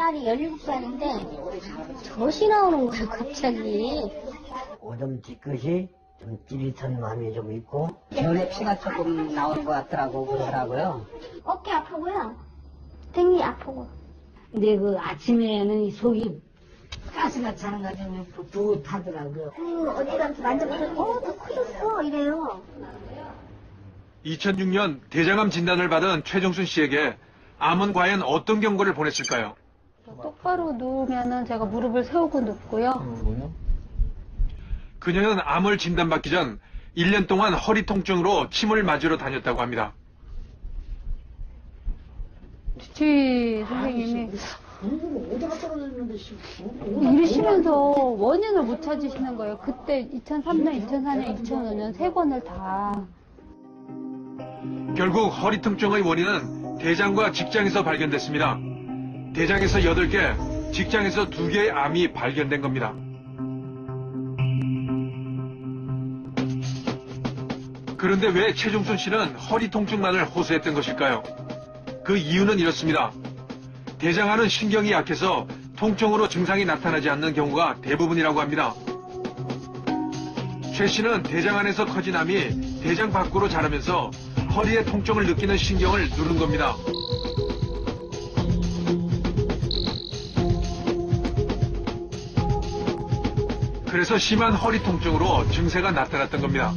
딸이 17살인데 젖이 나오는 거예요, 갑자기. 오줌 뒤끝이 좀 찌릿한 마음이 좀 있고 눈에 피가 조금 나오는 것 같더라고 그러더라고요. 어깨 아프고요. 등이 아프고. 근데 그 아침에는 이 속이 가스가 차는 것 같으면 뿌듯하더라고요. 어디한테 만져보더니 더 커졌어 이래요. 2006년 대장암 진단을 받은 최종순 씨에게 암은 과연 어떤 경고를 보냈을까요? 똑바로 누우면은 제가 무릎을 세우고 눕고요. 그녀는 암을 진단받기 전 1년 동안 허리 통증으로 침을 맞으러 다녔다고 합니다. 주치의 선생님이 이러시면서 원인을 못 찾으시는 거예요. 그때 2003년, 2004년, 2005년 세 번을 다. 결국 허리 통증의 원인은 대장과 직장에서 발견됐습니다. 대장에서 8개, 직장에서 2개의 암이 발견된 겁니다. 그런데 왜 최종순 씨는 허리 통증만을 호소했던 것일까요? 그 이유는 이렇습니다. 대장암은 신경이 약해서 통증으로 증상이 나타나지 않는 경우가 대부분이라고 합니다. 최 씨는 대장 안에서 커진 암이 대장 밖으로 자라면서 허리에 통증을 느끼는 신경을 누른 겁니다. 그래서 심한 허리 통증으로 증세가 나타났던 겁니다.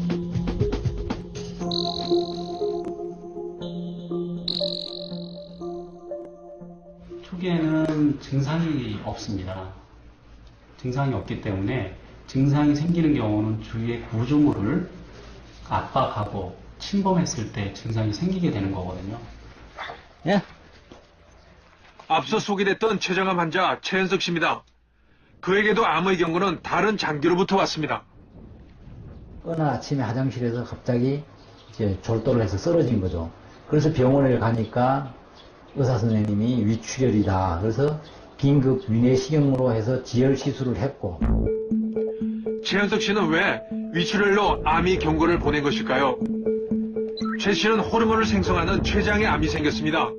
초기에는 증상이 없습니다. 증상이 없기 때문에 증상이 생기는 경우는 주위의 구조물을 압박하고 침범했을 때 증상이 생기게 되는 거거든요. 예? 앞서 소개됐던 췌장암 환자 최현석 씨입니다. 그에게도 암의 경고는 다른 장기로부터 왔습니다. 어느 아침에 화장실에서 갑자기 이제 졸도를 해서 쓰러진 거죠. 그래서 병원에 가니까 의사 선생님이 위출혈이다. 그래서 긴급 위내시경으로 해서 지혈 시술을 했고. 최현석 씨는 왜 위출혈로 암이 경고를 보낸 것일까요? 최 씨는 호르몬을 생성하는 췌장에 암이 생겼습니다.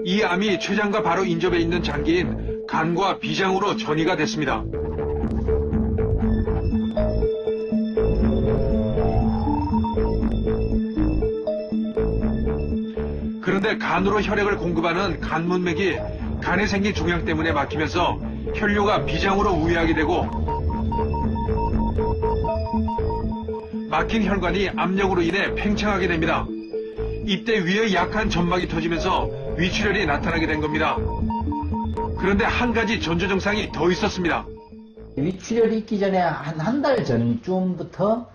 이 암이 췌장과 바로 인접해 있는 장기인 간과 비장으로 전이가 됐습니다. 그런데 간으로 혈액을 공급하는 간 문맥이 간에 생긴 종양 때문에 막히면서 혈류가 비장으로 우회하게 되고 막힌 혈관이 압력으로 인해 팽창하게 됩니다. 이때 위에 약한 점막이 터지면서 위출혈이 나타나게 된 겁니다. 그런데 한 가지 전조 증상이 더 있었습니다. 위출혈이 있기 전에 한 달 전쯤부터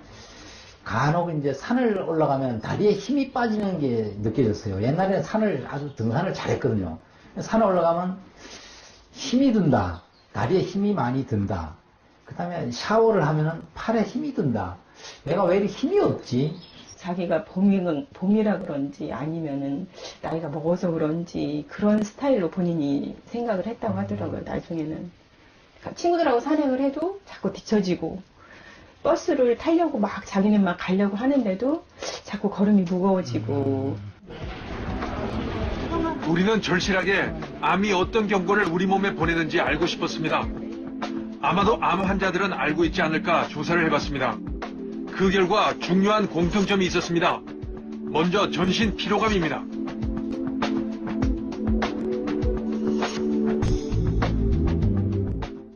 간혹 이제 산을 올라가면 다리에 힘이 빠지는 게 느껴졌어요. 옛날에는 아주 등산을 잘했거든요. 산에 올라가면 힘이 든다. 다리에 힘이 많이 든다. 그 다음에 샤워를 하면 팔에 힘이 든다. 내가 왜 이렇게 힘이 없지? 자기가 봄이라 그런지 아니면은 나이가 먹어서 그런지 그런 스타일로 본인이 생각을 했다고 하더라고요, 나중에는. 그러니까 친구들하고 산행을 해도 자꾸 뒤처지고, 버스를 타려고 막 자기는 막 가려고 하는데도 자꾸 걸음이 무거워지고. 우리는 절실하게 암이 어떤 경고를 우리 몸에 보내는지 알고 싶었습니다. 아마도 암 환자들은 알고 있지 않을까 조사를 해봤습니다. 그 결과 중요한 공통점이 있었습니다. 먼저 전신 피로감입니다.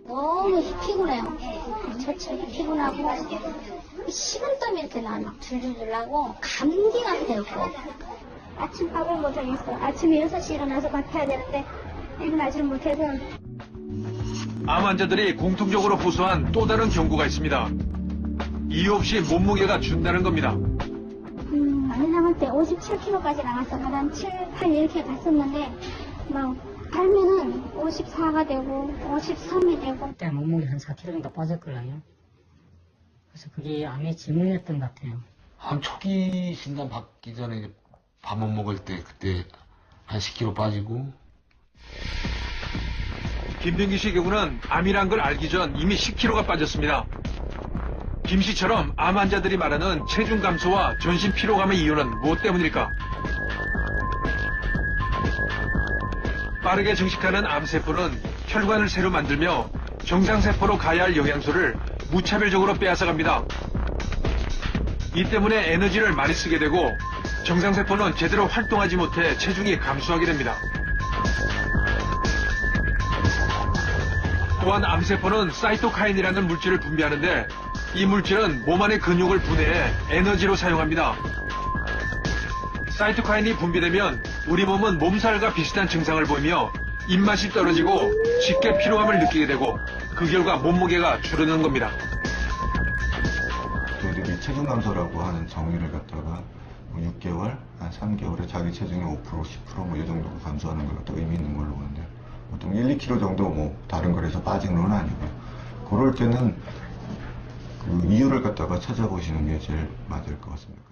너무 피곤해요. 저처럼 피곤하고 식은땀이 이렇게 나요. 줄줄줄 나고 감기 같아요. 아침 밥을 못 하겠어. 아침에 6시에 일어나서 밥 해야 되는데 일어나지를 못해서. 암 환자들이 공통적으로 호소한 또 다른 경고가 있습니다. 이유 없이 몸무게가 준다는 겁니다. 많이 남을 때 57kg까지 나갔어. 한 7, 8 이렇게 갔었는데 막 달면은 54가 되고 53이 되고. 그때 몸무게 한 4kg 정도 빠졌거든요. 그래서 그게 암의 징후였던 것 같아요. 암 초기 진단 받기 전에 밥 못 먹을 때 그때 한 10kg 빠지고. 김병기 씨의 경우는 암이란 걸 알기 전 이미 10kg가 빠졌습니다. 김 씨처럼 암 환자들이 말하는 체중 감소와 전신 피로감의 이유는 무엇 때문일까? 빠르게 증식하는 암세포는 혈관을 새로 만들며 정상세포로 가야 할 영양소를 무차별적으로 빼앗아갑니다. 이 때문에 에너지를 많이 쓰게 되고 정상세포는 제대로 활동하지 못해 체중이 감소하게 됩니다. 또한 암세포는 사이토카인이라는 물질을 분비하는데 이 물질은 몸 안의 근육을 분해해 에너지로 사용합니다. 사이토카인이 분비되면 우리 몸은 몸살과 비슷한 증상을 보이며 입맛이 떨어지고 쉽게 피로감을 느끼게 되고 그 결과 몸무게가 줄어드는 겁니다. 저희들이 체중 감소라고 하는 정의를 갖다가 6개월, 한 3개월에 자기 체중의 5%, 10% 뭐 이 정도가 감소하는 걸 갖다가 의미 있는 걸로 보는데 보통 1, 2kg 정도 뭐 다른 거에서 빠진 건 아니고요. 그럴 때는 그 이유를 갖다가 찾아보시는 게 제일 맞을 것 같습니다.